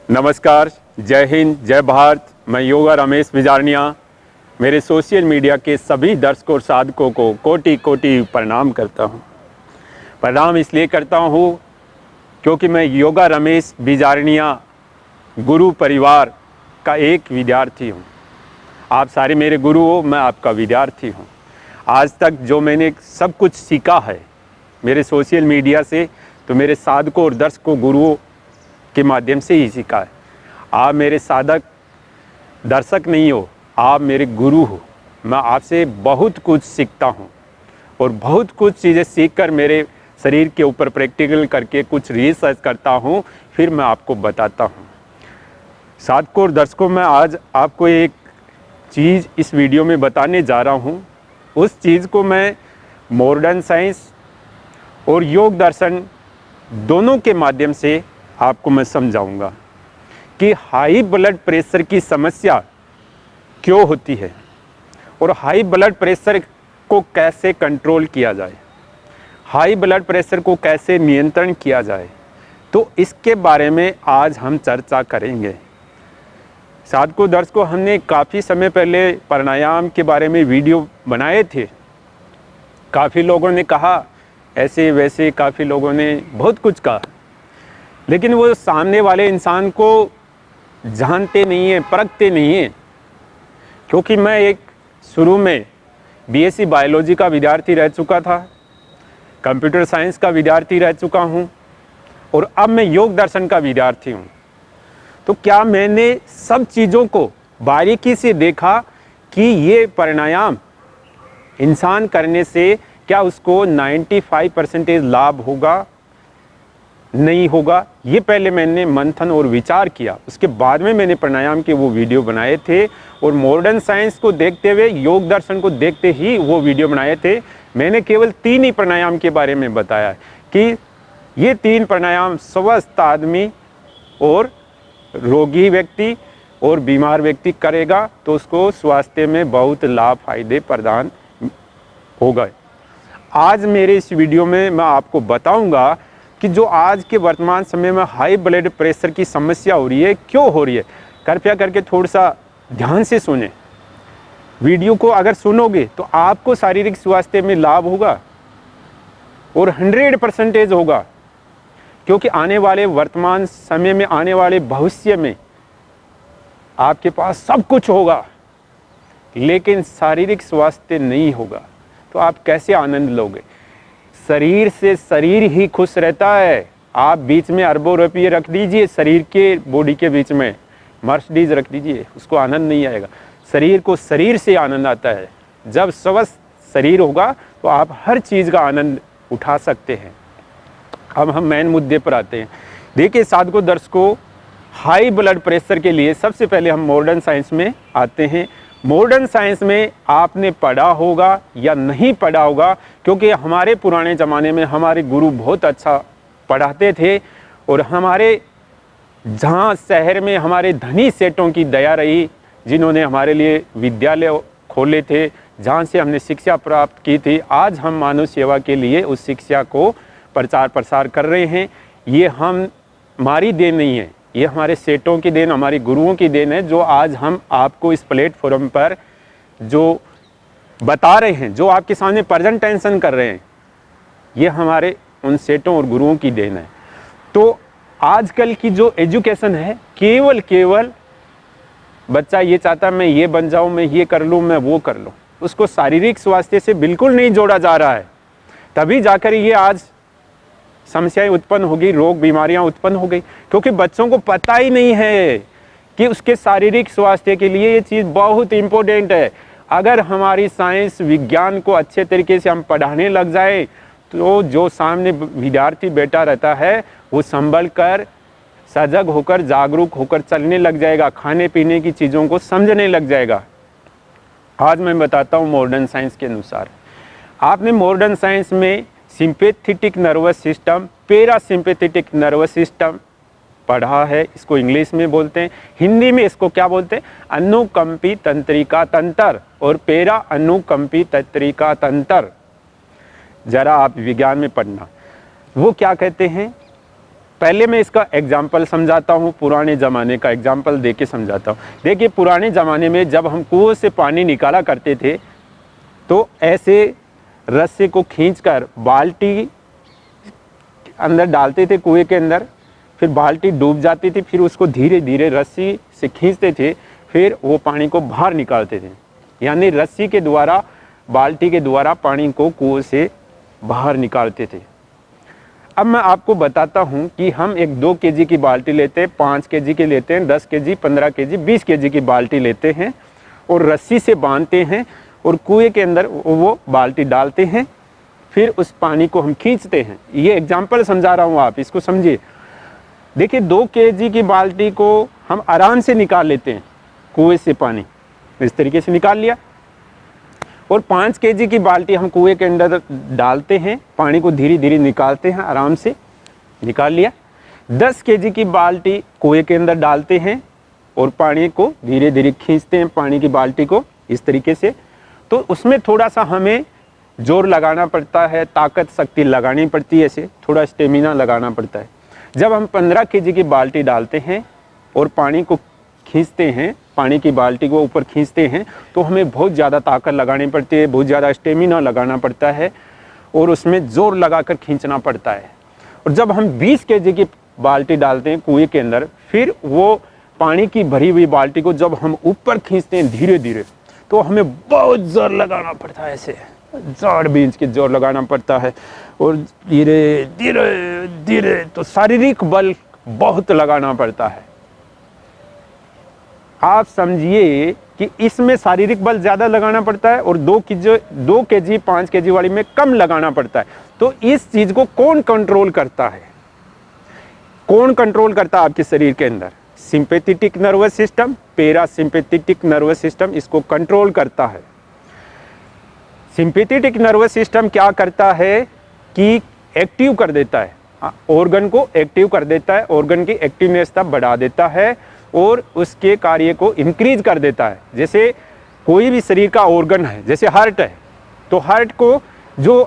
नमस्कार, जय हिंद, जय भारत। मैं योगा रमेश बिजारनिया मेरे सोशल मीडिया के सभी दर्शकों और साधकों को कोटि कोटि प्रणाम करता हूँ। प्रणाम इसलिए करता हूँ क्योंकि मैं योगा रमेश बिजारनिया गुरु परिवार का एक विद्यार्थी हूँ। आप सारे मेरे गुरु हो, मैं आपका विद्यार्थी हूँ। आज तक जो मैंने सब कुछ सीखा है मेरे सोशल मीडिया से, तो मेरे साधकों और दर्शकों गुरुओं के माध्यम से ही सीखा है। आप मेरे साधक दर्शक नहीं हो, आप मेरे गुरु हो। मैं आपसे बहुत कुछ सीखता हूँ और बहुत कुछ चीज़ें सीखकर मेरे शरीर के ऊपर प्रैक्टिकल करके कुछ रिसर्च करता हूँ, फिर मैं आपको बताता हूँ। साधकों और दर्शकों, मैं आज आपको एक चीज़ इस वीडियो में बताने जा रहा हूँ। उस चीज़ को मैं मॉडर्न साइंस और योग दर्शन दोनों के माध्यम से आपको मैं समझाऊंगा कि हाई ब्लड प्रेशर की समस्या क्यों होती है और हाई ब्लड प्रेशर को कैसे कंट्रोल किया जाए, हाई ब्लड प्रेशर को कैसे नियंत्रण किया जाए। तो इसके बारे में आज हम चर्चा करेंगे। साधकों दर्शकों, हमने काफ़ी समय पहले प्राणायाम के बारे में वीडियो बनाए थे। काफ़ी लोगों ने कहा ऐसे वैसे, काफ़ी लोगों ने बहुत कुछ कहा, लेकिन वो सामने वाले इंसान को जानते नहीं हैं, परखते नहीं हैं। क्योंकि मैं एक शुरू में बीएससी बायोलॉजी का विद्यार्थी रह चुका था, कंप्यूटर साइंस का विद्यार्थी रह चुका हूँ और अब मैं योग दर्शन का विद्यार्थी हूँ। तो क्या मैंने सब चीज़ों को बारीकी से देखा कि ये प्राणायाम इंसान करने से क्या उसको 95% लाभ होगा, नहीं होगा। ये पहले मैंने मंथन और विचार किया, उसके बाद में मैंने प्राणायाम के वो वीडियो बनाए थे और मॉडर्न साइंस को देखते हुए, योग दर्शन को देखते ही वो वीडियो बनाए थे। मैंने केवल 3 ही प्राणायाम के बारे में बताया कि ये 3 प्राणायाम स्वस्थ आदमी और रोगी व्यक्ति और बीमार व्यक्ति करेगा तो उसको स्वास्थ्य में बहुत लाभ फायदे प्रदान होगा। आज मेरे इस वीडियो में मैं आपको बताऊंगा कि जो आज के वर्तमान समय में हाई ब्लड प्रेशर की समस्या हो रही है, क्यों हो रही है। कृपया करके थोड़ा सा ध्यान से सुने। वीडियो को अगर सुनोगे तो आपको शारीरिक स्वास्थ्य में लाभ होगा और 100% होगा। क्योंकि आने वाले वर्तमान समय में, आने वाले भविष्य में आपके पास सब कुछ होगा, लेकिन शारीरिक स्वास्थ्य नहीं होगा तो आप कैसे आनंद लोगे। शरीर से शरीर ही खुश रहता है। आप बीच में अरबों रुपये रख दीजिए, शरीर के बॉडी के बीच में मर्सिडीज रख दीजिए, उसको आनंद नहीं आएगा। शरीर को शरीर से आनंद आता है। जब स्वस्थ शरीर होगा तो आप हर चीज़ का आनंद उठा सकते हैं। अब हम मेन मुद्दे पर आते हैं। देखिए साधकों दर्शकों, हाई ब्लड प्रेशर के लिए सबसे पहले हम मॉडर्न साइंस में आते हैं। मॉडर्न साइंस में आपने पढ़ा होगा या नहीं पढ़ा होगा, क्योंकि हमारे पुराने ज़माने में हमारे गुरु बहुत अच्छा पढ़ाते थे और हमारे जहाँ शहर में हमारे धनी सेठों की दया रही, जिन्होंने हमारे लिए विद्यालय खोले थे, जहाँ से हमने शिक्षा प्राप्त की थी। आज हम मानव सेवा के लिए उस शिक्षा को प्रचार प्रसार कर रहे हैं। ये हमारी देन नहीं है, ये हमारे सेठों की देन, हमारे गुरुओं की देन है, जो आज हम आपको इस प्लेटफॉर्म पर जो बता रहे हैं, जो आपके सामने प्रेजेंटेशन कर रहे हैं, ये हमारे उन सेठों और गुरुओं की देन है। तो आजकल की जो एजुकेशन है, केवल बच्चा ये चाहता मैं ये बन जाऊं, मैं ये कर लूं, मैं वो कर लूं, उसको शारीरिक स्वास्थ्य से बिल्कुल नहीं जोड़ा जा रहा है। तभी जाकर ये आज समस्याएं उत्पन्न हो गई, रोग बीमारियां उत्पन्न हो गई, क्योंकि बच्चों को पता ही नहीं है कि उसके शारीरिक स्वास्थ्य के लिए ये चीज़ बहुत इम्पोर्टेंट है। अगर हमारी साइंस विज्ञान को अच्छे तरीके से हम पढ़ाने लग जाए तो जो सामने विद्यार्थी बैठा रहता है वो संभल कर, सजग होकर, जागरूक होकर चलने लग जाएगा, खाने पीने की चीज़ों को समझने लग जाएगा। आज मैं बताता हूँ मॉडर्न साइंस के अनुसार। आपने मॉडर्न साइंस में sympathetic nervous system, parasympathetic nervous system पढ़ा है। इसको इंग्लिश में बोलते हैं, हिंदी में इसको क्या बोलते हैं, अनुकंपी तंत्रिका तंत्र और पैरा अनुकंपी तंत्रिका तंत्र। जरा आप विज्ञान में पढ़ना। वो क्या कहते हैं पहले मैं इसका एग्जाम्पल समझाता हूँ, पुराने ज़माने का एग्जाम्पल दे के समझाता हूँ। देखिए, पुराने ज़माने में जब हम कुएं से पानी निकाला करते थे तो ऐसे रस्से को खींचकर बाल्टी अंदर डालते थे कुएं के अंदर, फिर बाल्टी डूब जाती थी, फिर उसको धीरे धीरे रस्सी से खींचते थे, फिर वो पानी को बाहर निकालते थे। यानी रस्सी के द्वारा, बाल्टी के द्वारा पानी को कुएं से बाहर निकालते थे। अब मैं आपको बताता हूं कि हम एक 2 केजी की बाल्टी लेते हैं, 5 केजी की लेते हैं, 10 केजी, 15 केजी, 20 केजी की बाल्टी लेते हैं और रस्सी से बांधते हैं और कुएं के अंदर वो बाल्टी डालते हैं, फिर उस पानी को हम खींचते हैं। ये एग्जाम्पल समझा रहा हूँ, आप इसको समझिए। देखिए, 2 केजी की बाल्टी को हम आराम से निकाल लेते हैं कुएं से, पानी इस तरीके से निकाल लिया, और 5 केजी की बाल्टी हम कुएं के अंदर डालते हैं, पानी को धीरे धीरे निकालते हैं, आराम से निकाल लिया। 10 केजी की बाल्टी कुएं के अंदर डालते हैं और पानी को धीरे धीरे खींचते हैं, पानी की बाल्टी को इस तरीके से। तो उसमें थोड़ा सा हमें जोर लगाना पड़ता है, ताकत शक्ति लगानी पड़ती है, ऐसे थोड़ा स्टेमिना लगाना पड़ता है। जब हम 15 केजी की बाल्टी डालते हैं और पानी को खींचते हैं, पानी की बाल्टी को ऊपर खींचते हैं, तो हमें बहुत ज़्यादा ताकत लगानी पड़ती है, बहुत ज़्यादा स्टेमिना लगाना पड़ता है और उसमें ज़ोर लगाकर खींचना पड़ता है। और जब हम 20 केजी की बाल्टी डालते हैं कुएं के अंदर, फिर वो पानी की भरी हुई बाल्टी को जब हम ऊपर खींचते हैं धीरे धीरे, तो हमें बहुत ज़ोर लगाना पड़ता है, ऐसे जोर बीच के जोर लगाना पड़ता है और धीरे धीरे धीरे, तो शारीरिक बल बहुत लगाना पड़ता है। आप समझिए कि इसमें शारीरिक बल ज़्यादा लगाना पड़ता है और 2 केजी 5 केजी वाली में कम लगाना पड़ता है। तो इस चीज़ को कौन कंट्रोल करता है? कौन कंट्रोल करता है आपके शरीर के अंदर? Sympathetic nervous system, parasympathetic nervous system इसको कंट्रोल करता है। सिंपैथेटिक नर्वस सिस्टम क्या करता है कि एक्टिव कर देता है, ऑर्गन को एक्टिव कर देता है, ऑर्गन की एक्टिवनेस बढ़ा देता है और उसके कार्य को इंक्रीज कर देता है। जैसे कोई भी शरीर का ऑर्गन है, जैसे हार्ट है, तो हार्ट को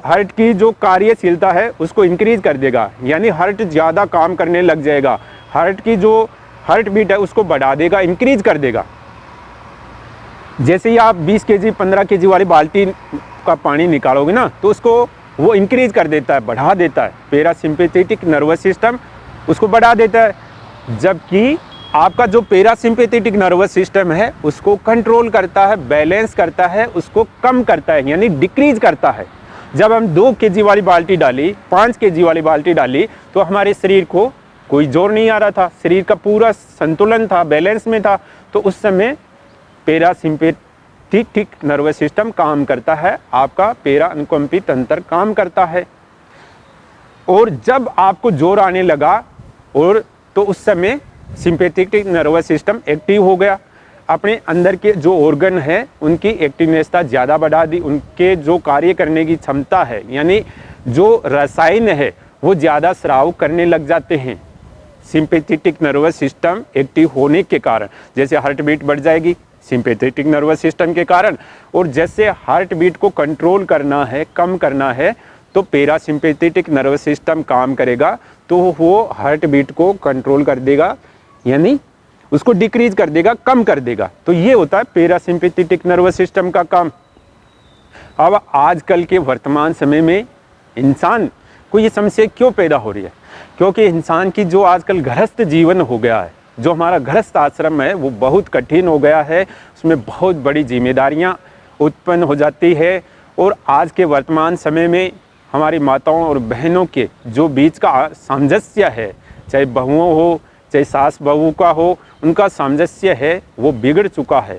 हार्ट की जो कार्यशीलता है उसको इंक्रीज कर देगा, यानी हार्ट ज़्यादा काम करने लग जाएगा, हार्ट की जो हार्ट बीट है उसको बढ़ा देगा, इंक्रीज कर देगा। जैसे ही आप 20 केजी 15 केजी वाली बाल्टी का पानी निकालोगे ना, तो उसको वो इंक्रीज कर देता है, बढ़ा देता है। पैरासिम्पैथेटिक नर्वस सिस्टम उसको बढ़ा देता है, जबकि आपका जो पैरासिम्पैथेटिक नर्वस सिस्टम है उसको कंट्रोल करता है, बैलेंस करता है, उसको कम करता है, यानी डिक्रीज करता है। जब हम 2 केजी वाली बाल्टी डाली, 5 केजी वाली बाल्टी डाली, तो हमारे शरीर को कोई जोर नहीं आ रहा था, शरीर का पूरा संतुलन था, बैलेंस में था। तो उस समय पैरासिम्पैथेटिक नर्वस सिस्टम काम करता है, आपका पैरा अनुकंपित तंत्र काम करता है। और जब आपको जोर आने लगा और तो उस समय सिंपैथेटिक नर्वस सिस्टम एक्टिव हो गया, अपने अंदर के जो ऑर्गन है उनकी एक्टिवनेसता ज़्यादा बढ़ा दी, उनके जो कार्य करने की क्षमता है, यानी जो रसायन है वो ज़्यादा स्राव करने लग जाते हैं सिंपैथेटिक नर्वस सिस्टम एक्टिव होने के कारण। जैसे हार्ट बीट बढ़ जाएगी सिंपैथेटिक नर्वस सिस्टम के कारण, और जैसे हार्ट बीट को कंट्रोल करना है, कम करना है, तो पैरासिम्पैथेटिक नर्वस सिस्टम काम करेगा, तो वो हार्ट बीट को कंट्रोल कर देगा, यानी उसको डिक्रीज कर देगा, कम कर देगा। तो ये होता है पैरासिम्पैथेटिक नर्वस सिस्टम का काम। अब आजकल के वर्तमान समय में इंसान को ये समस्या क्यों पैदा हो रही है? क्योंकि इंसान की जो आजकल गृहस्थ जीवन हो गया है, जो हमारा गृहस्थ आश्रम है वो बहुत कठिन हो गया है, उसमें बहुत बड़ी जिम्मेदारियां उत्पन्न हो जाती है। और आज के वर्तमान समय में हमारी माताओं और बहनों के जो बीच का सामंजस्य है, चाहे बहुओं हो चाहे सास बहू का हो, उनका सामंजस्य है वो बिगड़ चुका है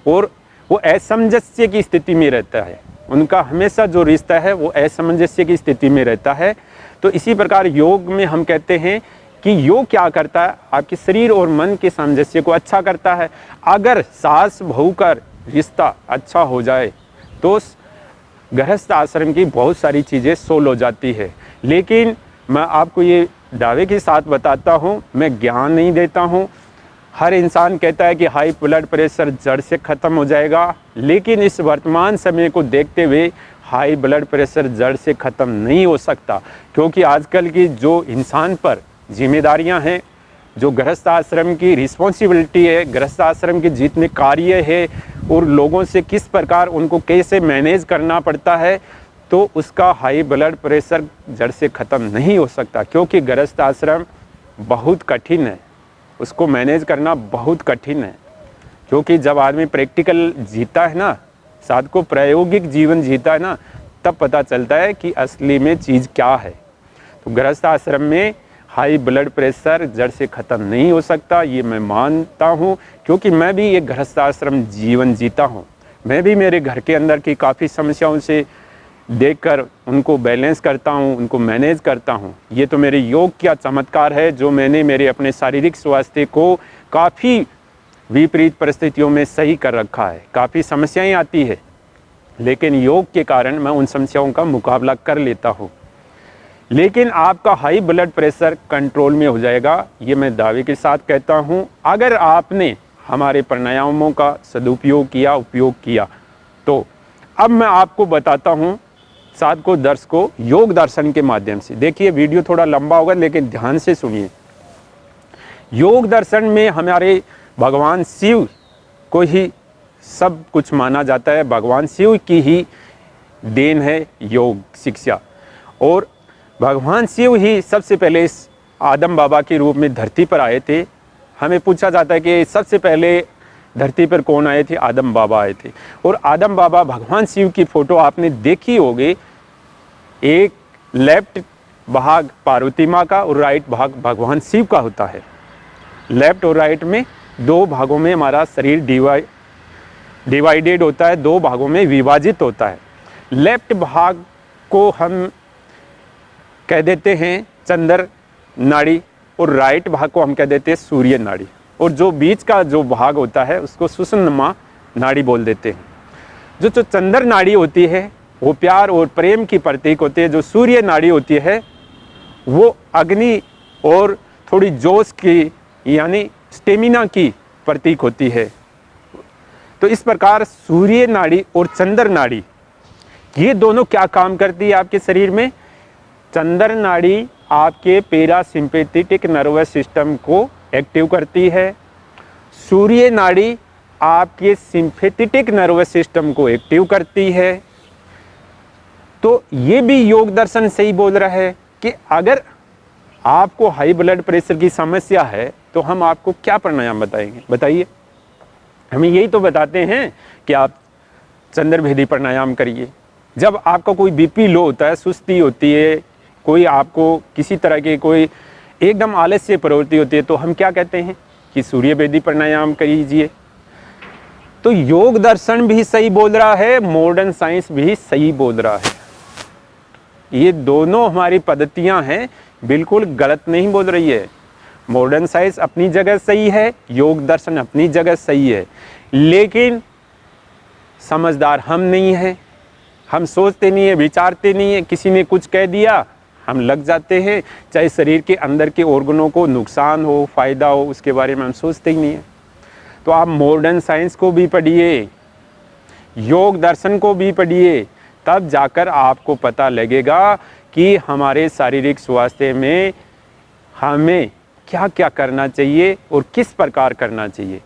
और वो असमंजस्य की स्थिति में रहता है। उनका हमेशा जो रिश्ता है वो असमंजस्य की स्थिति में रहता है। तो इसी प्रकार योग में हम कहते हैं कि योग क्या करता है, आपके शरीर और मन के सामंजस्य को अच्छा करता है। अगर सास बहू का रिश्ता अच्छा हो जाए तो गृहस्थ आश्रम की बहुत सारी चीज़ें सोल्व हो जाती है। लेकिन मैं आपको ये दावे के साथ बताता हूँ, मैं ज्ञान नहीं देता हूँ। हर इंसान कहता है कि हाई ब्लड प्रेशर जड़ से ख़त्म हो जाएगा, लेकिन इस वर्तमान समय को देखते हुए हाई ब्लड प्रेशर जड़ से ख़त्म नहीं हो सकता, क्योंकि आजकल की जो इंसान पर जिम्मेदारियां हैं, जो गृहस्थ आश्रम की रिस्पॉन्सिबिलिटी है, गृहस्थ आश्रम के जितने कार्य है और लोगों से किस प्रकार उनको कैसे मैनेज करना पड़ता है, तो उसका हाई ब्लड प्रेशर जड़ से ख़त्म नहीं हो सकता, क्योंकि गृहस्थ आश्रम बहुत कठिन है, उसको मैनेज करना बहुत कठिन है। क्योंकि जब आदमी प्रैक्टिकल जीता है ना, साधक प्रायोगिक जीवन जीता है ना, तब पता चलता है कि असली में चीज़ क्या है। तो गृहस्थ आश्रम में हाई ब्लड प्रेशर जड़ से ख़त्म नहीं हो सकता, ये मैं मानता हूँ, क्योंकि मैं भी एक गृहस्थ आश्रम जीवन जीता हूँ। मैं भी मेरे घर के अंदर की काफ़ी समस्याओं से देखकर उनको बैलेंस करता हूँ, उनको मैनेज करता हूँ। ये तो मेरे योग का चमत्कार है, जो मैंने मेरे अपने शारीरिक स्वास्थ्य को काफ़ी विपरीत परिस्थितियों में सही कर रखा है। काफ़ी समस्याएं आती है, लेकिन योग के कारण मैं उन समस्याओं का मुकाबला कर लेता हूँ। लेकिन आपका हाई ब्लड प्रेशर कंट्रोल में हो जाएगा, ये मैं दावे के साथ कहता हूँ, अगर आपने हमारे प्राणायामों का सदुपयोग किया, उपयोग किया। तो अब मैं आपको बताता हूँ साधकों, दर्शकों, योग दर्शन के माध्यम से। देखिए वीडियो थोड़ा लंबा होगा, लेकिन ध्यान से सुनिए। योग दर्शन में हमारे भगवान शिव को ही सब कुछ माना जाता है, भगवान शिव की ही देन है योग शिक्षा। और भगवान शिव ही सबसे पहले इस आदम बाबा के रूप में धरती पर आए थे। हमें पूछा जाता है कि सबसे पहले धरती पर कौन आए थे? आदम बाबा आए थे। और आदम बाबा, भगवान शिव की फ़ोटो आपने देखी होगी, एक लेफ्ट भाग पार्वती माँ का और राइट भाग भगवान शिव का होता है। लेफ्ट और राइट में दो भागों में हमारा शरीर डिवाइडेड होता है, दो भागों में विभाजित होता है। लेफ्ट भाग को हम कह देते हैं चंद्र नाड़ी और राइट भाग को हम कह देते हैं सूर्य नाड़ी, और जो बीच का जो भाग होता है उसको सुषुम्ना नाड़ी बोल देते हैं। जो चंद्र नाड़ी होती है वो प्यार और प्रेम की प्रतीक होती है, जो सूर्य नाड़ी होती है वो अग्नि और थोड़ी जोश की यानी स्टेमिना की प्रतीक होती है। तो इस प्रकार सूर्य नाड़ी और चंद्र नाड़ी ये दोनों क्या काम करती है आपके शरीर में? चंद्र नाड़ी आपके पैरासिम्पैथेटिक नर्वस सिस्टम को एक्टिव करती है, सूर्य नाड़ी आपके सिंपैथेटिक नर्वस सिस्टम को एक्टिव करती है। तो ये भी योग दर्शन सही बोल रहा है कि अगर आपको हाई ब्लड प्रेशर की समस्या है तो हम आपको क्या प्राणायाम बताएंगे? बताइए। हमें यही तो बताते हैं कि आप चंद्रभेदी प्राणायाम करिए। जब आपका कोई बीपी लो होता है, सुस्ती होती है, कोई आपको किसी तरह की कोई एकदम आलस्य प्रवृत्ति होती है, तो हम क्या कहते हैं कि सूर्यभेदी प्राणायाम कीजिए। तो योग दर्शन भी सही बोल रहा है, मॉडर्न साइंस भी सही बोल रहा है। ये दोनों हमारी पद्धतियां हैं, बिल्कुल गलत नहीं बोल रही है। मॉडर्न साइंस अपनी जगह सही है, योग दर्शन अपनी जगह सही है, लेकिन समझदार हम नहीं हैं। हम सोचते नहीं है, विचारते नहीं है। किसी ने कुछ कह दिया हम लग जाते हैं, चाहे शरीर के अंदर के ऑर्गनों को नुकसान हो, फ़ायदा हो, उसके बारे में हम सोचते ही नहीं है। तो आप मॉडर्न साइंस को भी पढ़िए, योग दर्शन को भी पढ़िए, तब जाकर आपको पता लगेगा कि हमारे शारीरिक स्वास्थ्य में हमें क्या क्या करना चाहिए और किस प्रकार करना चाहिए।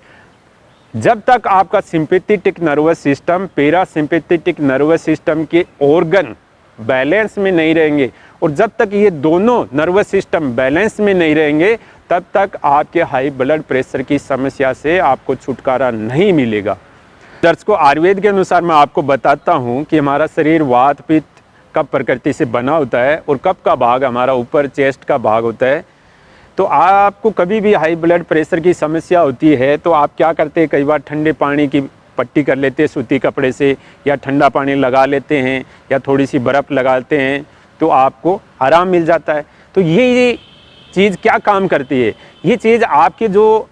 जब तक आपका sympathetic nervous system, parasympathetic nervous system के ऑर्गन बैलेंस में नहीं रहेंगे, और जब तक ये दोनों नर्वस सिस्टम बैलेंस में नहीं रहेंगे, तब तक आपके हाई ब्लड प्रेशर की समस्या से आपको छुटकारा नहीं मिलेगा। दर्शकों, आयुर्वेद के अनुसार मैं आपको बताता हूँ कि हमारा शरीर वात पित्त कफ प्रकृति से बना होता है, और कफ का भाग हमारा ऊपर चेस्ट का भाग होता है। तो आपको कभी भी हाई ब्लड प्रेशर की समस्या होती है तो आप क्या करते हैं? कई बार ठंडे पानी की पट्टी कर लेते हैं सूती कपड़े से, या ठंडा पानी लगा लेते हैं, या थोड़ी सी बर्फ़ लगाते हैं, तो आपको आराम मिल जाता है। तो ये चीज़ क्या काम करती है? ये चीज़ आपके जो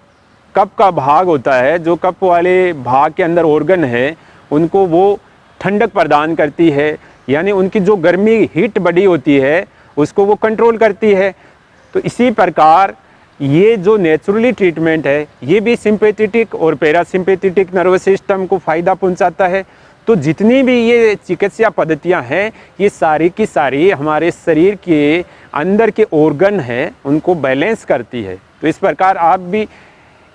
कफ का भाग होता है, जो कफ वाले भाग के अंदर ऑर्गन है, उनको वो ठंडक प्रदान करती है, यानी उनकी जो गर्मी हीट बड़ी होती है उसको वो कंट्रोल करती है। तो इसी प्रकार ये जो नेचुरली ट्रीटमेंट है, ये भी सिंपैथेटिक और पैरासिम्पैथेटिक नर्वस सिस्टम को फ़ायदा पहुंचाता है। तो जितनी भी ये चिकित्सा पद्धतियां हैं, ये सारी की सारी हमारे शरीर के अंदर के ऑर्गन हैं उनको बैलेंस करती है। तो इस प्रकार आप भी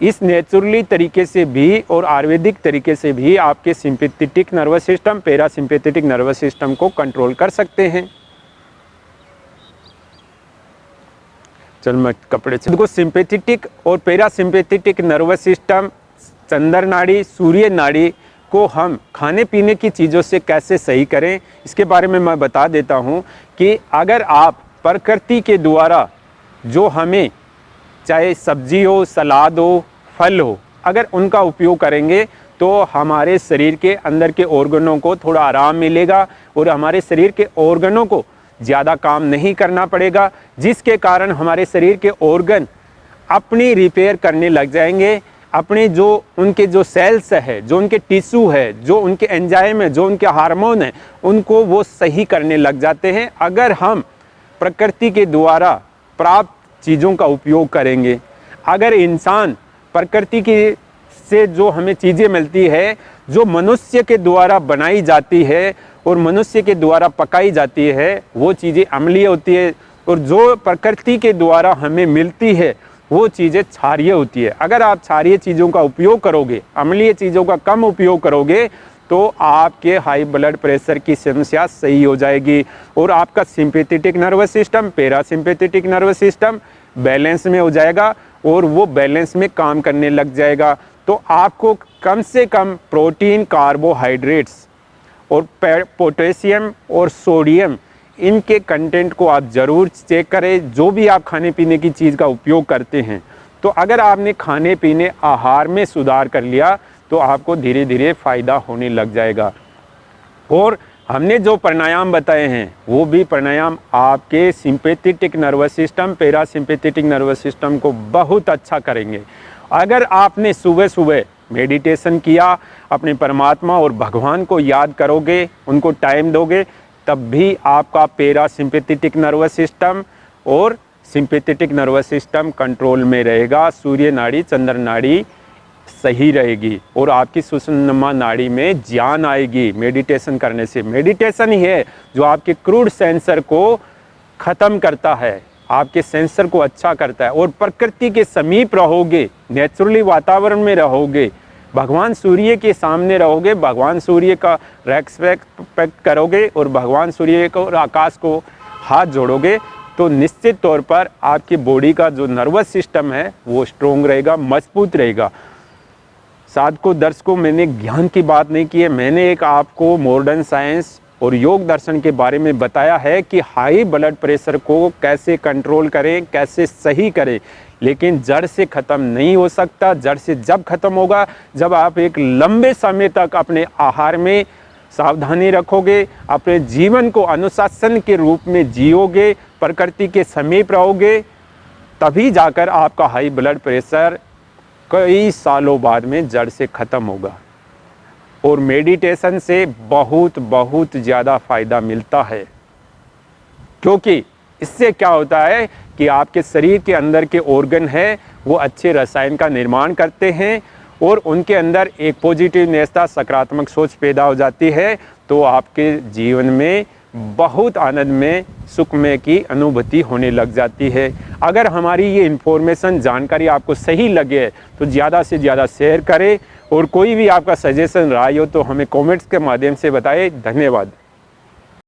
इस नेचुरली तरीके से भी और आयुर्वेदिक तरीके से भी आपके sympathetic nervous system, parasympathetic nervous system को कंट्रोल कर सकते हैं। चल मैं कपड़े से देखो, सिंपैथेटिक और पैरासिम्पैथेटिक नर्वस सिस्टम, चंद्र नाड़ी, सूर्य नाड़ी को हम खाने पीने की चीज़ों से कैसे सही करें, इसके बारे में मैं बता देता हूं कि अगर आप प्रकृति के द्वारा जो हमें चाहे सब्जी हो, सलाद हो, फल हो, अगर उनका उपयोग करेंगे तो हमारे शरीर के अंदर के ऑर्गनों को थोड़ा आराम मिलेगा और हमारे शरीर के ऑर्गनों को ज़्यादा काम नहीं करना पड़ेगा, जिसके कारण हमारे शरीर के ऑर्गन अपनी रिपेयर करने लग जाएंगे। अपने जो उनके जो सेल्स है, जो उनके टिश्यू है, जो उनके एंजाइम है, जो उनके हार्मोन है, उनको वो सही करने लग जाते हैं अगर हम प्रकृति के द्वारा प्राप्त चीज़ों का उपयोग करेंगे। अगर इंसान प्रकृति की से जो हमें चीज़ें मिलती है, जो मनुष्य के द्वारा बनाई जाती है और मनुष्य के द्वारा पकाई जाती है, वो चीज़ें अम्लीय होती है, और जो प्रकृति के द्वारा हमें मिलती है वो चीज़ें क्षारीय होती है। अगर आप क्षारीय चीज़ों का उपयोग करोगे, अम्लीय चीज़ों का कम उपयोग करोगे, तो आपके हाई ब्लड प्रेशर की समस्या सही हो जाएगी और आपका sympathetic nervous system, parasympathetic nervous system balance में हो जाएगा और वो बैलेंस में काम करने लग जाएगा। तो आपको कम से कम प्रोटीन, कार्बोहाइड्रेट्स और पोटेशियम और सोडियम, इनके कंटेंट को आप ज़रूर चेक करें जो भी आप खाने पीने की चीज़ का उपयोग करते हैं। तो अगर आपने खाने पीने आहार में सुधार कर लिया तो आपको धीरे धीरे फ़ायदा होने लग जाएगा। और हमने जो प्राणायाम बताए हैं वो भी प्राणायाम आपके sympathetic nervous system, parasympathetic nervous system को बहुत अच्छा करेंगे। अगर आपने सुबह सुबह मेडिटेशन किया, अपने परमात्मा और भगवान को याद करोगे, उनको टाइम दोगे, तब भी आपका पैरासिम्पैथेटिक नर्वस सिस्टम और सिंपैथेटिक नर्वस सिस्टम कंट्रोल में रहेगा। सूर्य नाड़ी, चंद्र नाड़ी सही रहेगी और आपकी सुषुम्ना नाड़ी में ज्ञान आएगी मेडिटेशन करने से। मेडिटेशन ही है जो आपके क्रूड सेंसर को ख़त्म करता है, आपके सेंसर को अच्छा करता है और प्रकृति के समीप रहोगे, नेचुरली वातावरण में रहोगे, भगवान सूर्य के सामने रहोगे, भगवान सूर्य का रेस्पेक्ट करोगे और भगवान सूर्य को और आकाश को हाथ जोड़ोगे, तो निश्चित तौर पर आपकी बॉडी का जो नर्वस सिस्टम है वो स्ट्रोंग रहेगा, मजबूत रहेगा। साधकों, दर्शकों, मैंने ज्ञान की बात नहीं की है, मैंने एक आपको मॉडर्न साइंस और योग दर्शन के बारे में बताया है कि हाई ब्लड प्रेशर को कैसे कंट्रोल करें, कैसे सही करें। लेकिन जड़ से ख़त्म नहीं हो सकता। जड़ से जब ख़त्म होगा जब आप एक लंबे समय तक अपने आहार में सावधानी रखोगे, अपने जीवन को अनुशासन के रूप में जियोगे, प्रकृति के समीप रहोगे, तभी जाकर आपका हाई ब्लड प्रेशर कई सालों बाद में जड़ से ख़त्म होगा। और मेडिटेशन से बहुत बहुत ज़्यादा फ़ायदा मिलता है, क्योंकि इससे क्या होता है कि आपके शरीर के अंदर के ऑर्गन है वो अच्छे रसायन का निर्माण करते हैं और उनके अंदर एक पॉजिटिवनेस, सकारात्मक सोच पैदा हो जाती है। तो आपके जीवन में बहुत आनंद में, सुख में की अनुभूति होने लग जाती है। अगर हमारी ये इन्फॉर्मेशन, जानकारी आपको सही लगे तो ज़्यादा से ज़्यादा शेयर करें और कोई भी आपका सजेशन, राय हो तो हमें कमेंट्स के माध्यम से बताएं। धन्यवाद।